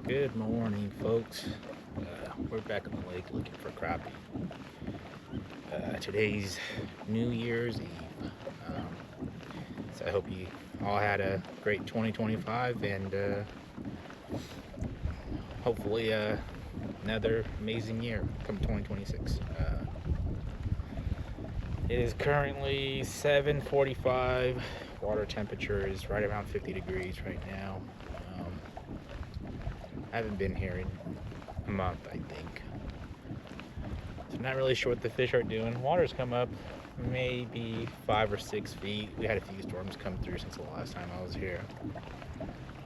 Good morning, folks. We're back on the lake looking for crappie. Today's New Year's Eve. So I hope you all had a great 2025 and hopefully another amazing year come 2026. It is currently 7:45. Water temperature is right around 50 degrees right now. I haven't been here in a month, I think. So I'm not really sure what the fish are doing. Water's come up maybe 5 or 6 feet. We had a few storms come through since the last time I was here.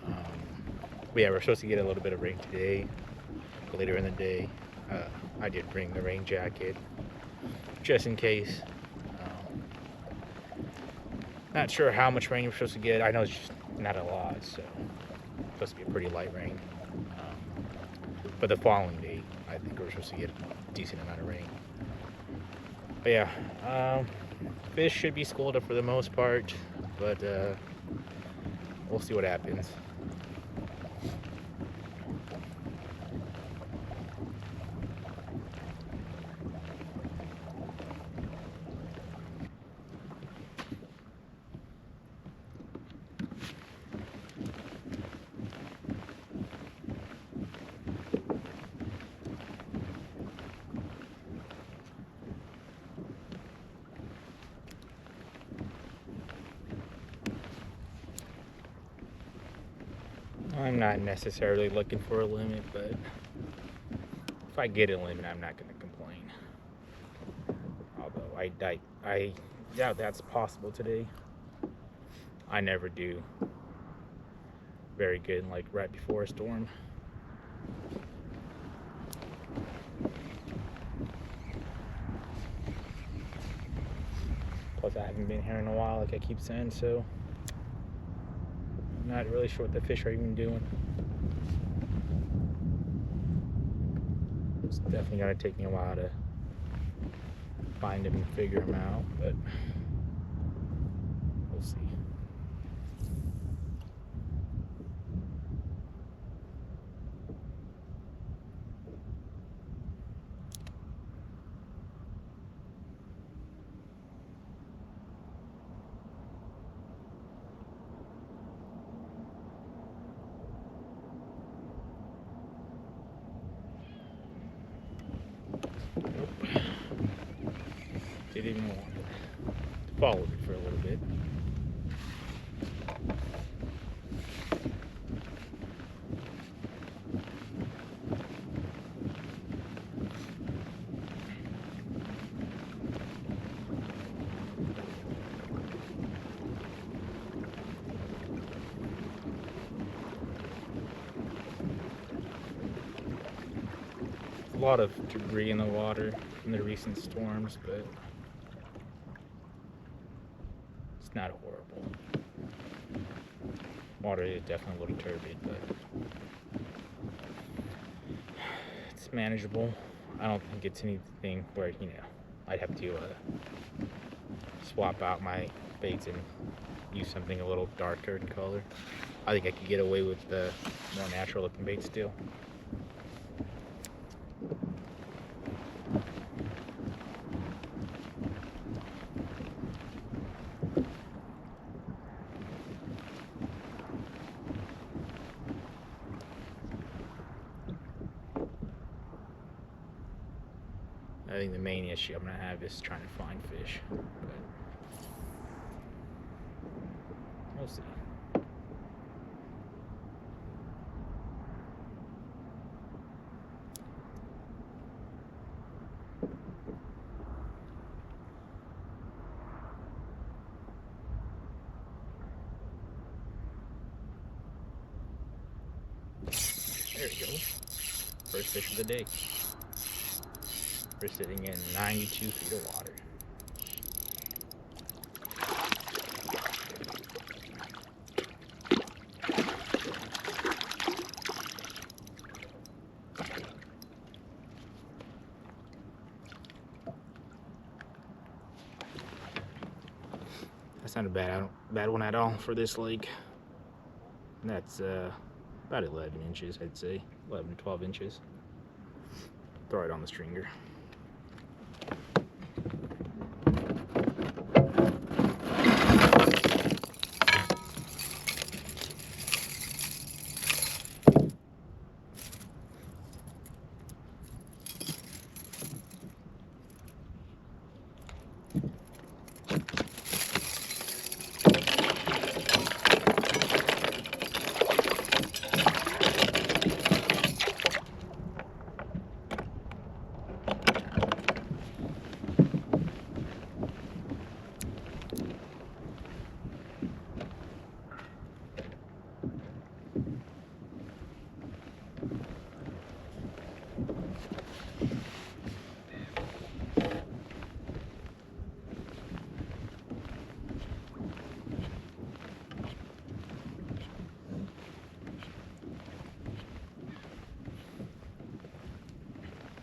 But yeah, we're supposed to get a little bit of rain today, later in the day. I did bring the rain jacket just in case. Not sure how much rain we're supposed to get. I know it's just not a lot, so it's supposed to be a pretty light rain. But the following day, I think we're supposed to get a decent amount of rain. But yeah, fish should be schooled up for the most part, but we'll see what happens. I'm not necessarily looking for a limit, but if I get a limit, I'm not going to complain. Although I doubt that's possible today. I never do very good, like right before a storm. Plus, I haven't been here in a while, like I keep saying, so I'm not really sure what the fish are even doing. It's definitely gonna take me a while to find them and figure them out, but we'll see. Nope. Didn't even want it. Followed it for a little bit. A lot of debris in the water from the recent storms, but it's not horrible. Water is definitely a little turbid, but it's manageable. I don't think it's anything where, I'd have to swap out my baits and use something a little darker in color. I think I could get away with the more natural looking bait still. I think the main issue I'm gonna have is trying to find fish, but we'll see. There you go. First fish of the day. We're sitting in 92 feet of water. That's not a bad one at all for this lake. That's about 11 inches, I'd say. 11 to 12 inches. Throw it on the stringer.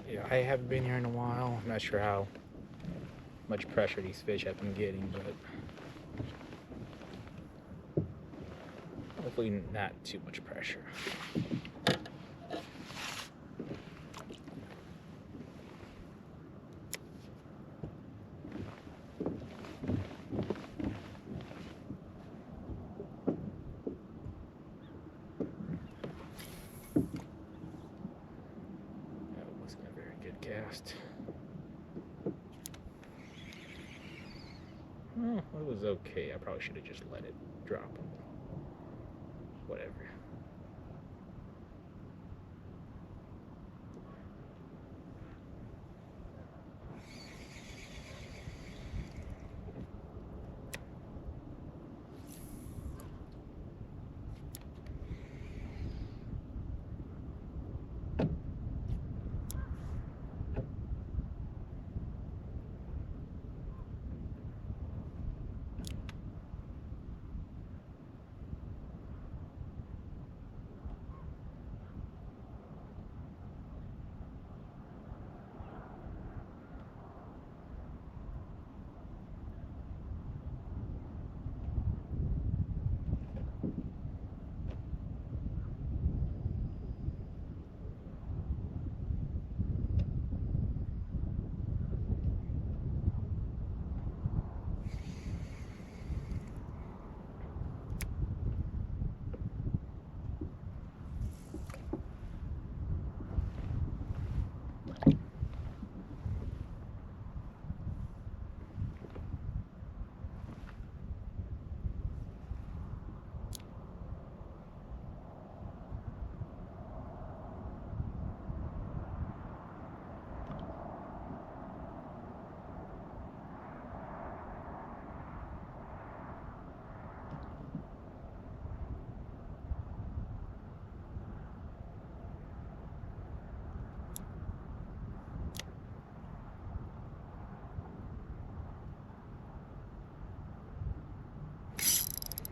Yeah, I haven't been here in a while. I'm not sure how much pressure these fish have been getting, but hopefully not too much pressure. That wasn't a very good cast. Well, it was okay. I probably should have just let it drop. Whatever.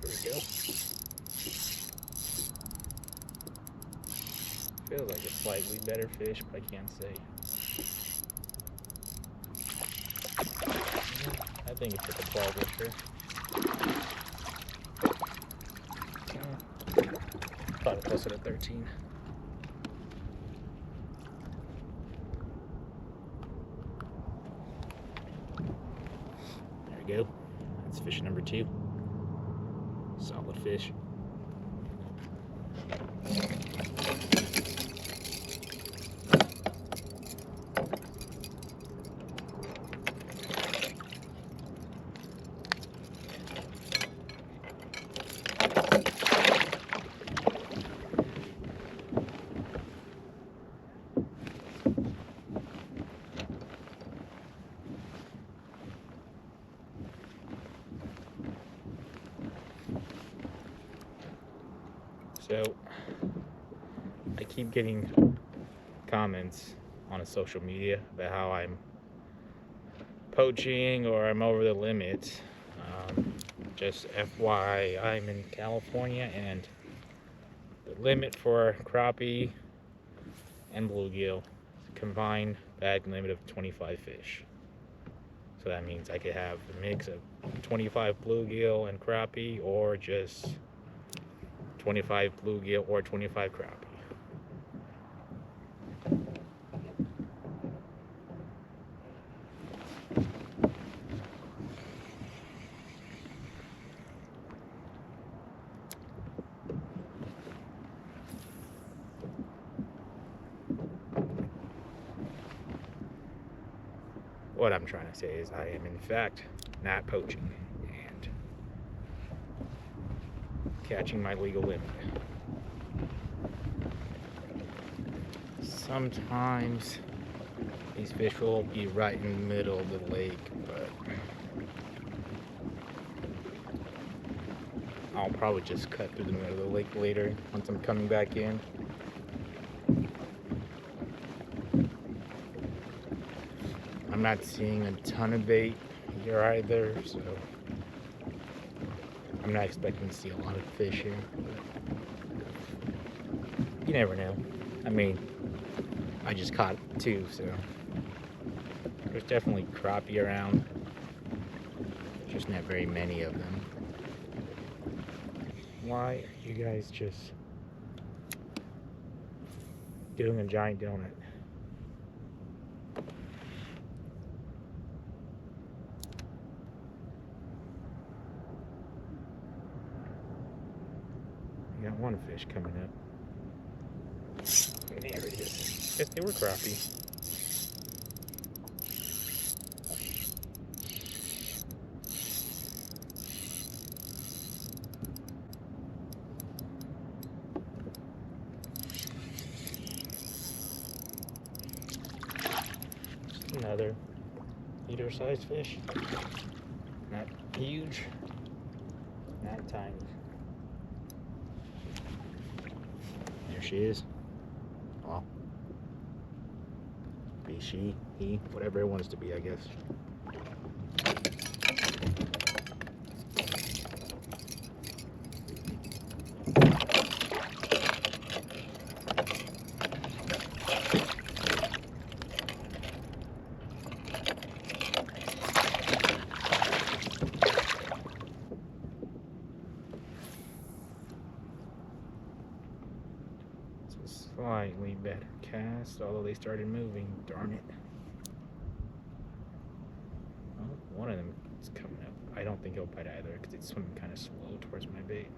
There we go. Feels like a slightly better fish, but I can't say. I think it's like a 12 incher. Probably closer to 13. There we go. That's fish number 2. Solid fish. So, I keep getting comments on a social media about how I'm poaching or I'm over the limit. Just FYI, I'm in California and the limit for crappie and bluegill is a combined bag limit of 25 fish. So that means I could have a mix of 25 bluegill and crappie or just 25 bluegill or 25 crappie. What I'm trying to say is I am in fact not poaching and catching my legal limit. Sometimes these fish will be right in the middle of the lake, but I'll probably just cut through the middle of the lake later once I'm coming back in. I'm not seeing a ton of bait here either, so I'm not expecting to see a lot of fish here. You never know. I mean, I just caught 2, so there's definitely crappie around. Just not very many of them. Why are you guys just doing a giant donut? I got one fish coming up. There it is. Yes, they were crappie. Another eater-sized fish. Not huge, not tiny. There she is. Well, be she, he, whatever it wants to be, I guess. Slightly better cast, although they started moving. Darn it. Well, one of them is coming up. I don't think he'll bite either because it's swimming kind of slow towards my bait.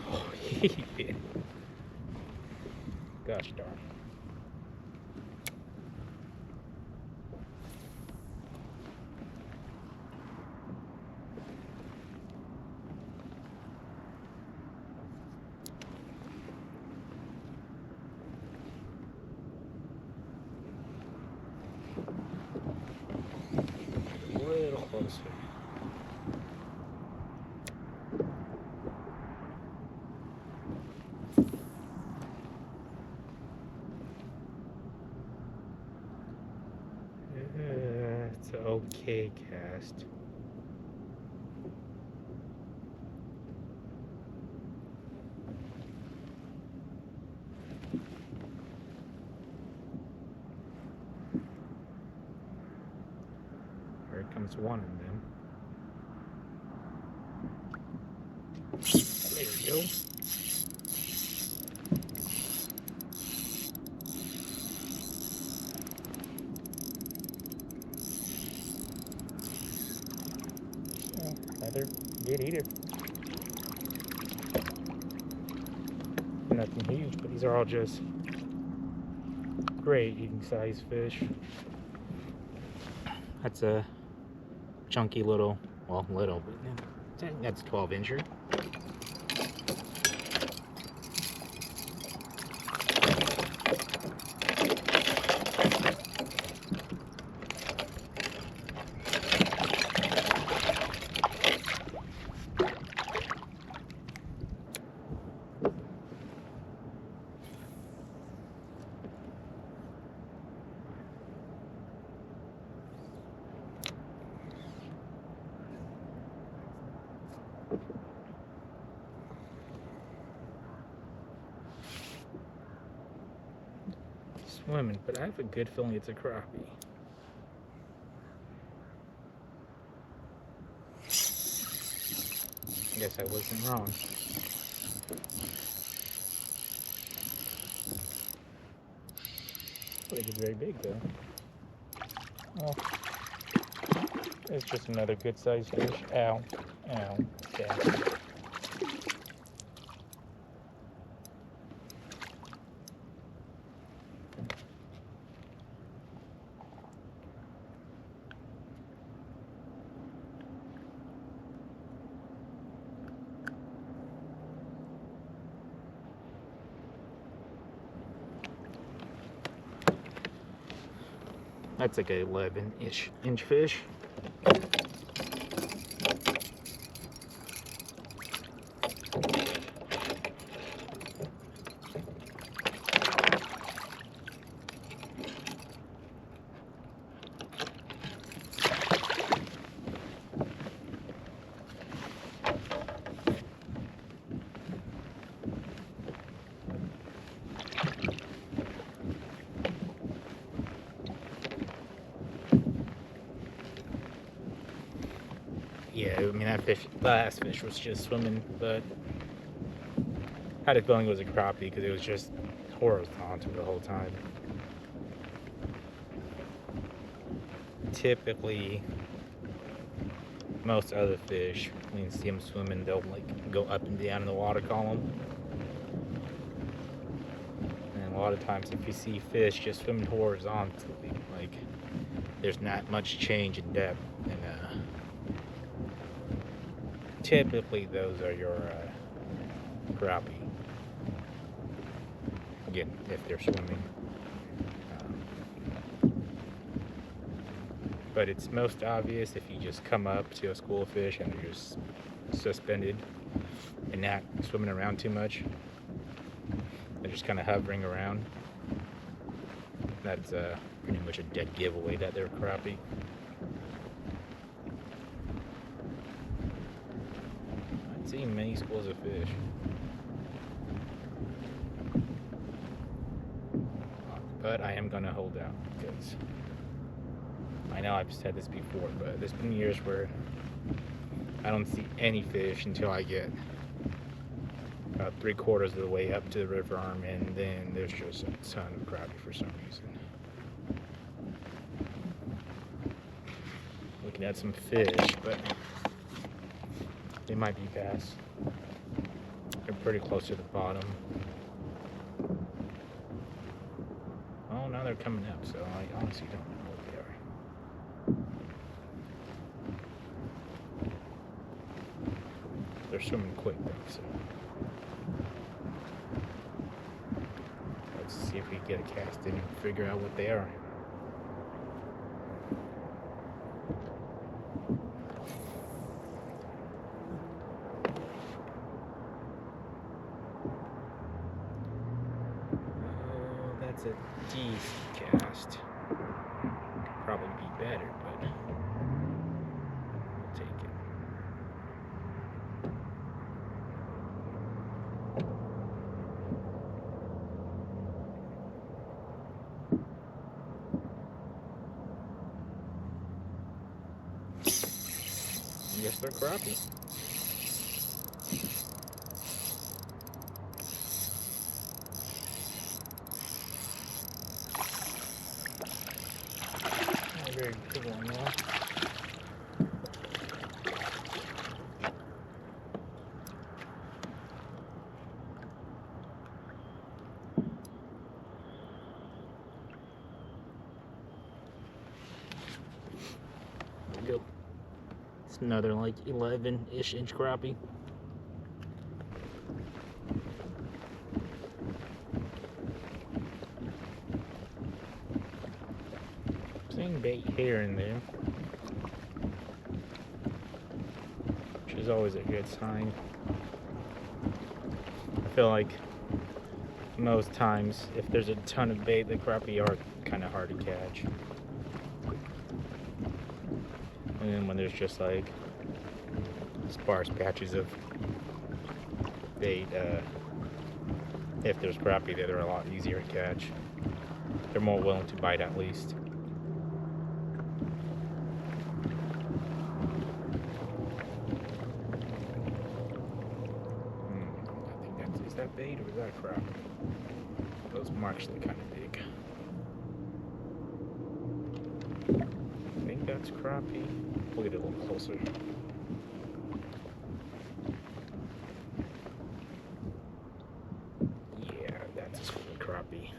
Oh, he did. Gosh darn. Little closer. It's an okay cast. Here comes one of them. There you go. Another good eater. Nothing huge, but these are all just great eating size fish. That's a chunky little, well, little, but that's a 12-incher. Swimming, but I have a good feeling it's a crappie. Yeah, guess I wasn't wrong. I think it's very big though. Oh, it's just another good sized fish. Ow, ow, yeah. That's like a 11-ish inch fish. Yeah, I mean that last fish was just swimming, but I had a feeling it was a crappie because it was just horizontal the whole time. Typically, most other fish, when you see them swimming, they'll like go up and down in the water column. And a lot of times, if you see fish just swimming horizontally, like there's not much change in depth, and typically those are your crappie. Again, if they're swimming. But it's most obvious if you just come up to a school of fish and they're just suspended and not swimming around too much. They're just kind of hovering around. That's pretty much a dead giveaway that they're crappie. I've seen many schools of fish. But I am going to hold out because I know I've said this before, but there's been years where I don't see any fish until I get about 3/4 of the way up to the river arm, and then there's just a ton of crappie for some reason. Looking at some fish, but they might be bass. They're pretty close to the bottom. Oh, now they're coming up, so I honestly don't know what they are. They're swimming quick though, so let's see if we get a cast in and figure out what they are. Oh, that's a decent cast. Could probably be better, but we'll take it. Yes, they're crappie. Not a very big one though. There we go. It's another like 11-ish inch crappie. Seeing bait here and there, which is always a good sign. I feel like most times if there's a ton of bait, the crappie are kind of hard to catch. And then when there's just like sparse patches of bait, if there's crappie there, they're a lot easier to catch. They're more willing to bite at least. Is that bait or is that crappie? Those marks look kind of big. I think that's crappie. We'll get it a little closer. Yeah, that's a sweet crappie.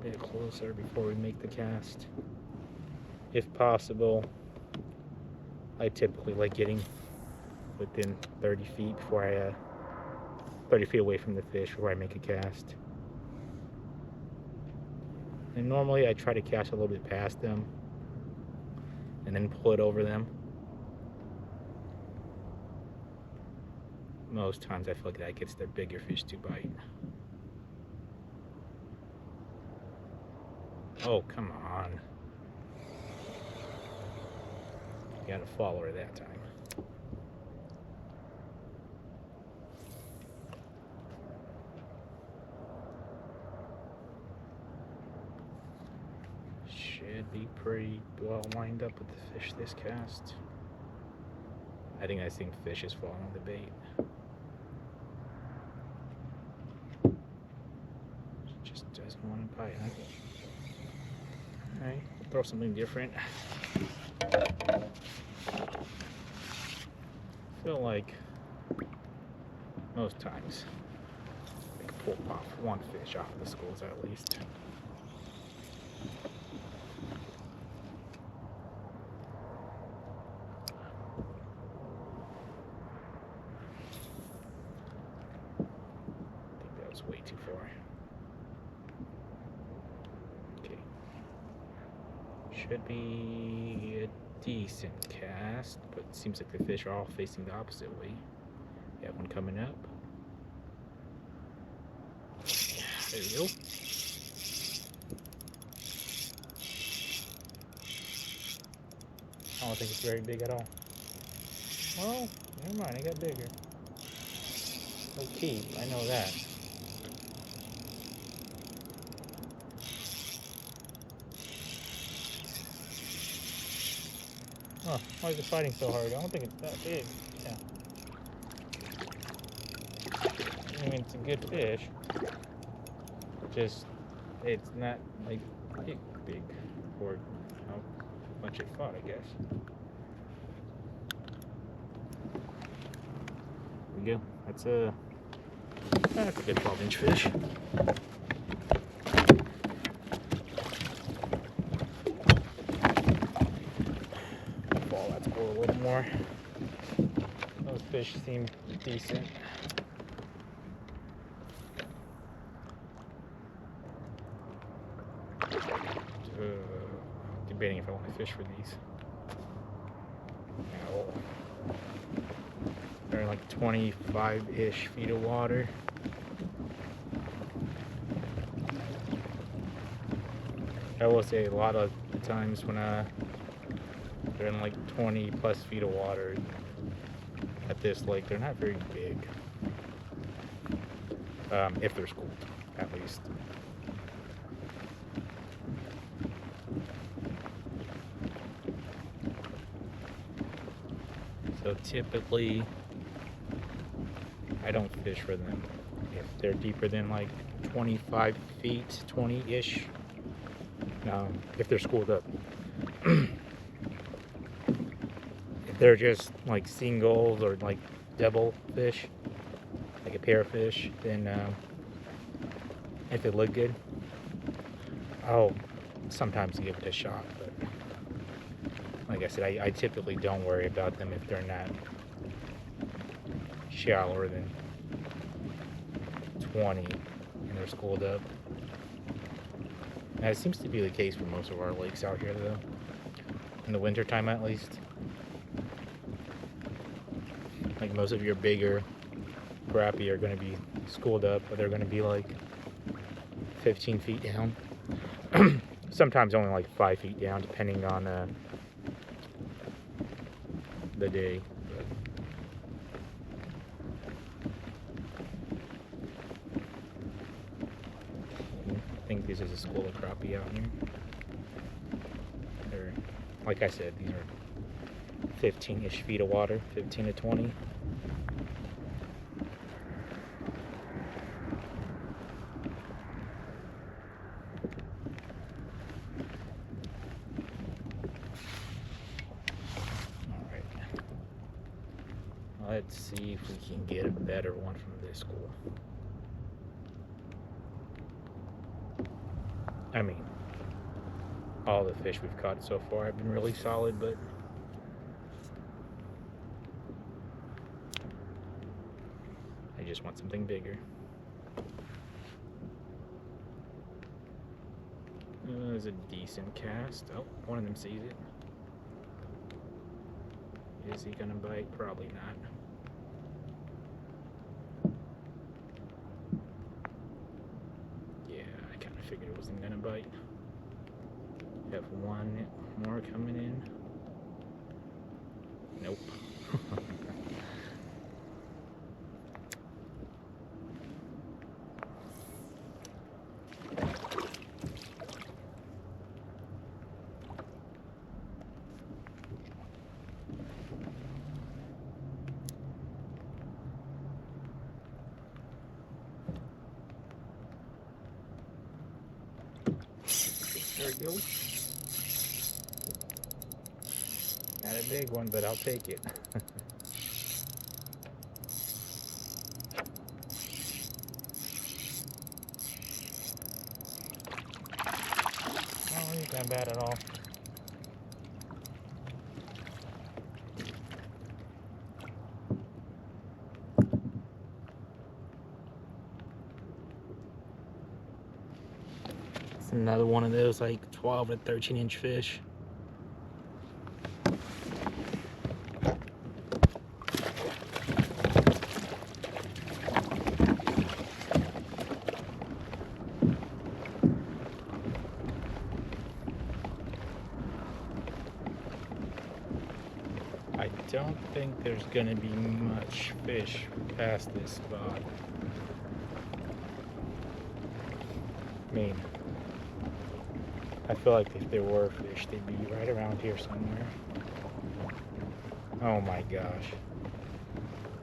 Bit closer before we make the cast, if possible. I typically like getting within 30 feet before I 30 feet away from the fish before I make a cast. And normally I try to cast a little bit past them and then pull it over them. Most times I feel like that gets their bigger fish to bite. Oh, come on. Got a follower that time. Should be pretty well lined up with the fish this cast. I think fish is falling on the bait. Just doesn't want to bite, huh? Alright, throw something different. I feel like most times I can pull off one fish off of the schools at least. I think that was way too far. Should be a decent cast, but it seems like the fish are all facing the opposite way. We have one coming up. There we go. I don't think it's very big at all. Well, never mind, it got bigger. Okay, I know that. Huh, why is it fighting so hard? I don't think it's that big. Yeah. I mean, it's a good fish. Just, it's not like big for how much it fought, I guess. There we go. That's a good 12-inch fish. A little more. Those fish seem decent. Debating if I want to fish for these. Now, they're like 25-ish feet of water. I will say a lot of the times when they're in like 20 plus feet of water at this lake, they're not very big. If they're schooled, at least. So typically, I don't fish for them if they're deeper than like 25 feet, 20-ish. If they're schooled up. They're just like singles or like double fish, like a pair of fish, then if it look good, I'll sometimes give it a shot. But like I said, I typically don't worry about them if they're not shallower than 20 and they're schooled up. Now, it seems to be the case for most of our lakes out here, though, in the winter time at least. Like most of your bigger crappie are going to be schooled up, but they're going to be like 15 feet down. Sometimes only like 5 feet down, depending on the day. think this is a school of crappie out here. They're, like I said, these are 15-ish feet of water, 15 to 20. Alright. Let's see if we can get a better one from this school. I mean, all the fish we've caught so far have been really solid, but I just want something bigger. There's a decent cast. Oh, one of them sees it. Is he gonna bite? Probably not. Figured it wasn't gonna bite. Have one more coming in. Nope. There we go. Not a big one, but I'll take it. Oh, he's not bad at all. Another one of those like 12 to 13-inch fish. I don't think there's gonna be much fish past this spot. I mean, I feel like if there were fish, they'd be right around here somewhere. Oh my gosh.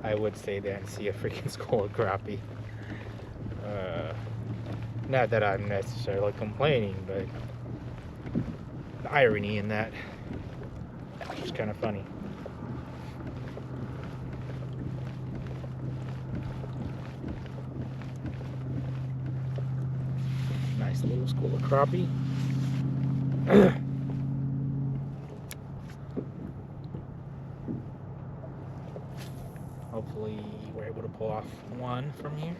I would say that and see a freaking school of crappie. Not that I'm necessarily complaining, but the irony in that is just kind of funny. Nice little school of crappie. Hopefully we're able to pull off one from here.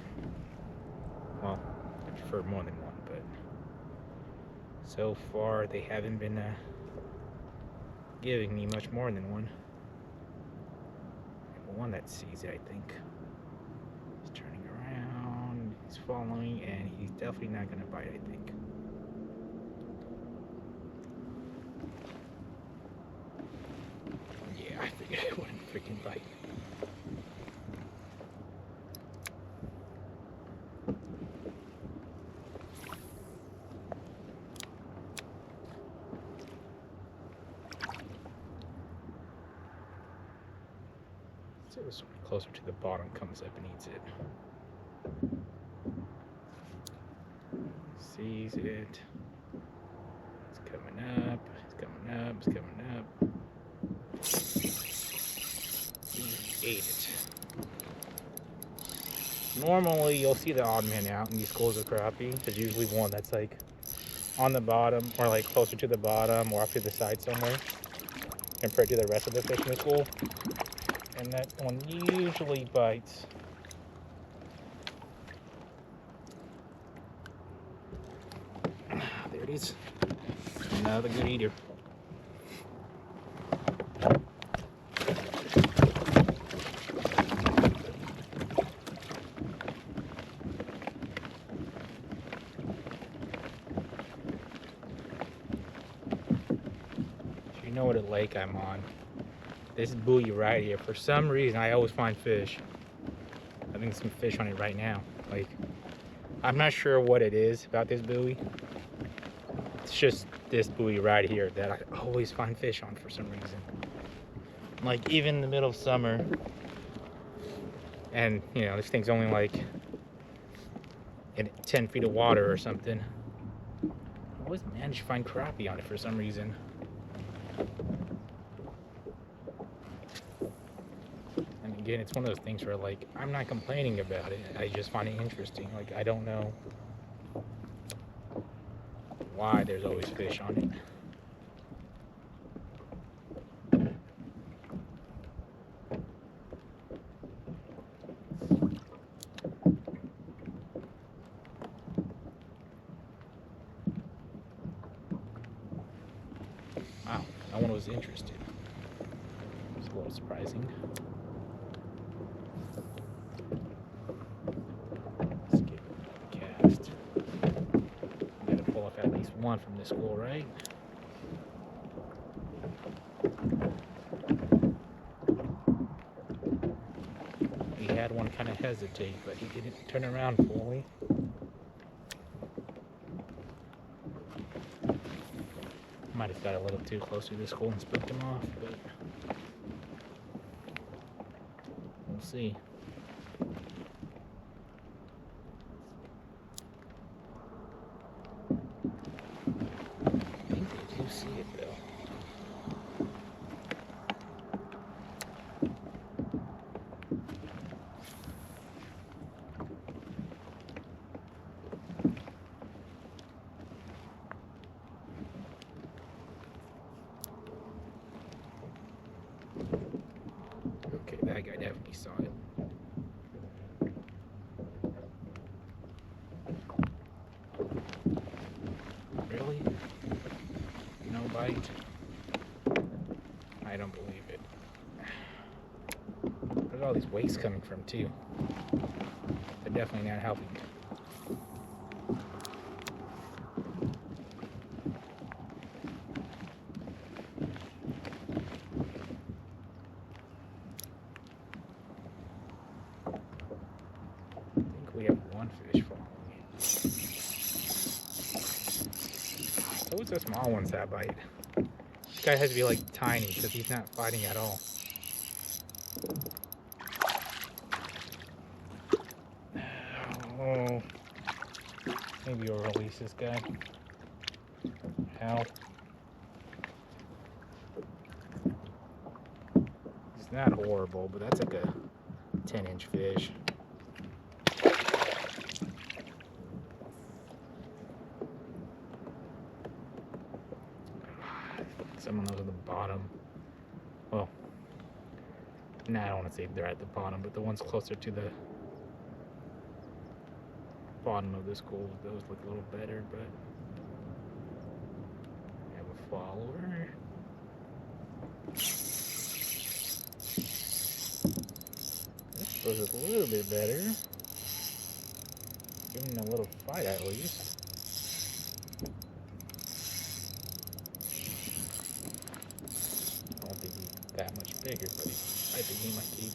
Well, I prefer more than one, but so far they haven't been giving me much more than one. One that sees it, I think. He's turning around, he's following, and he's definitely not gonna bite, I think. Yeah, I figured it wouldn't freaking bite. So this one closer to the bottom comes up and eats it. Sees it. It's coming up. It's coming up. It's coming up. He ate it. Normally, you'll see the odd man out in these schools of crappie. There's usually one that's like on the bottom or like closer to the bottom or off to the side somewhere compared to the rest of the fish in the school. And that one usually bites. There it is. Another good eater. You know what a lake I'm on. This buoy right here, for some reason, I always find fish. I think there's some fish on it right now. Like, I'm not sure what it is about this buoy. It's just this buoy right here that I always find fish on for some reason. Like even in the middle of summer, and you know, this thing's only like in 10 feet of water or something. I always manage to find crappie on it for some reason. And again, it's one of those things where like I'm not complaining about it. I just find it interesting. Like I don't know why there's always fish on it. Wow, no one was interested. It's a little surprising. Let's get a cast. Gotta pull off at least one from this school, right? We had one kind of hesitate, but he didn't turn around fully. Might have got a little too close to the school and spooked him off, but we'll see. I think they do see it though. Okay, that guy definitely saw it. Really? No bite? I don't believe it. Where's all these wastes coming from too? They're definitely not helping. We have one fish following. Those are small ones that bite. This guy has to be like tiny because he's not fighting at all. Oh, maybe we'll release this guy. How? It's not horrible, but that's like a 10-inch fish. Some of those at the bottom. Well, nah, I don't want to say they're at the bottom, but the ones closer to the bottom of the school, those look a little better, but we have a follower. Those look a little bit better. Give him a little fight at least. I don't think he's that much bigger, but I think he might keep.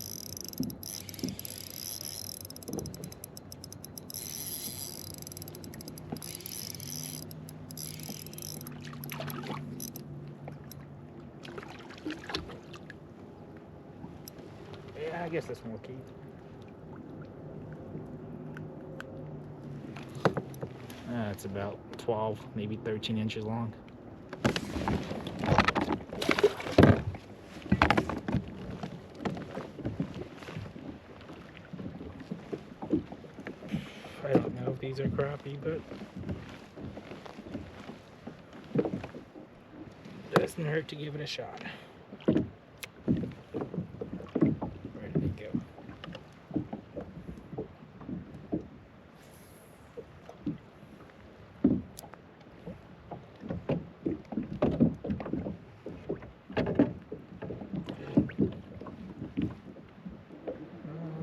Yeah, I guess this one will keep. It's about 12, maybe 13 inches long. I don't know if these are crappie, but doesn't hurt to give it a shot. Where did it go?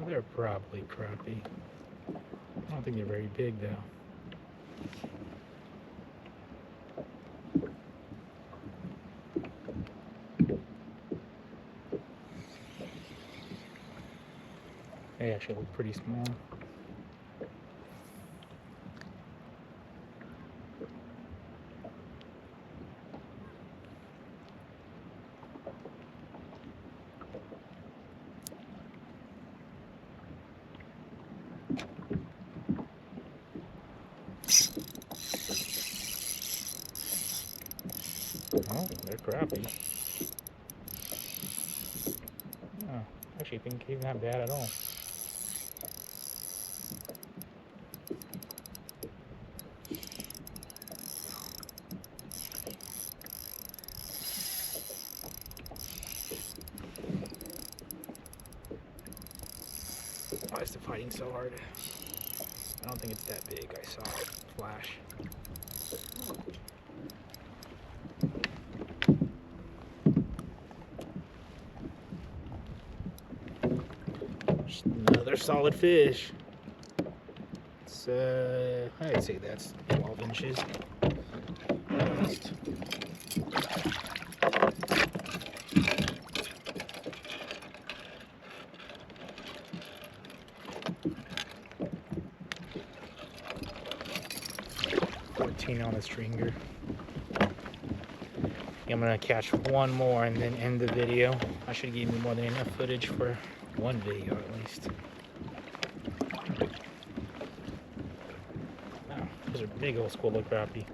They're probably crappie. I don't think they're very big though. They actually look pretty small. Oh, they're crappie. Oh, actually, think he's not bad at all. Why is the fighting so hard? I don't think it's that big. I saw it flash. Just another solid fish. It's I'd say that's 12 inches at least. On the stringer. I'm gonna catch one more and then end the video. I should give you more than enough footage for one video at least. Wow, those are big old school of crappie.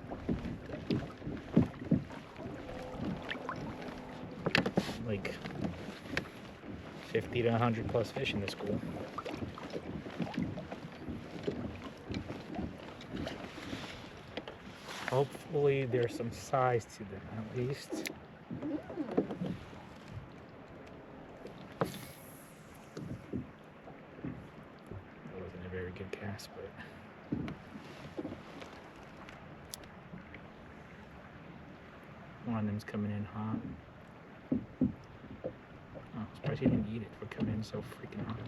Like 50 to 100 plus fish in this school. Hopefully there's some size to them at least. That wasn't a very good cast, but one of them's coming in hot. Oh, I'm surprised he didn't eat it for coming in so freaking hot.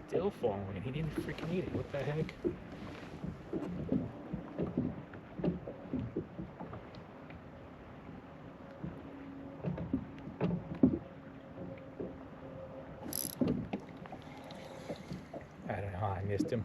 Still falling. He didn't freaking eat it. What the heck? I don't know how I missed him.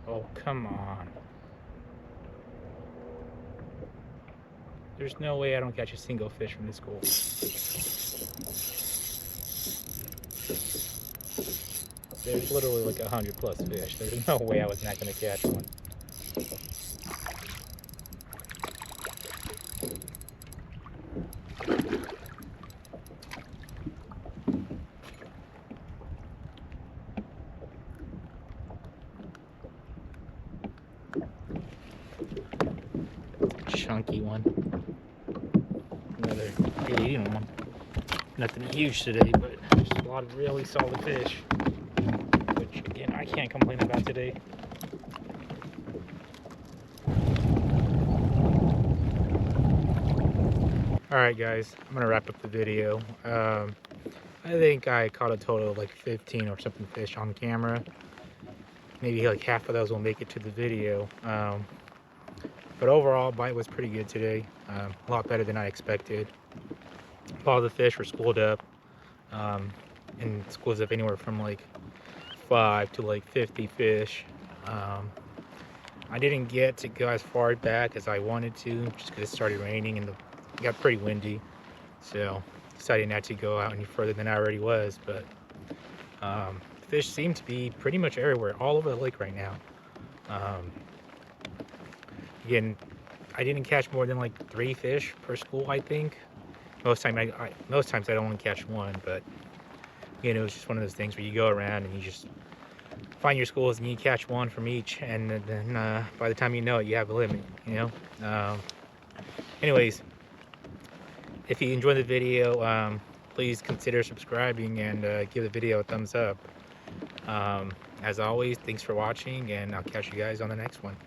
Oh, come on. There's no way I don't catch a single fish from this school. There's literally like 100 plus fish. There's no way I was not going to catch one. Chunky one. Another medium one. Nothing huge today, but just a lot of really solid fish. Which again, I can't complain about today. Alright guys, I'm gonna wrap up the video. I think I caught a total of like 15 or something fish on camera. Maybe like half of those will make it to the video. But overall, bite was pretty good today. A lot better than I expected. A lot of the fish were schooled up. And schools up anywhere from like 5 to like 50 fish. I didn't get to go as far back as I wanted to, just because it started raining and it got pretty windy. So decided not to go out any further than I already was. But fish seem to be pretty much everywhere, all over the lake right now. Again, I didn't catch more than like 3 fish per school, I think. Most times I don't only catch one, but again, it was just one of those things where you go around and you just find your schools and you catch one from each, and then by the time you know it, you have a limit, you know. Anyways, if you enjoyed the video, please consider subscribing and give the video a thumbs up. As always, thanks for watching, and I'll catch you guys on the next one.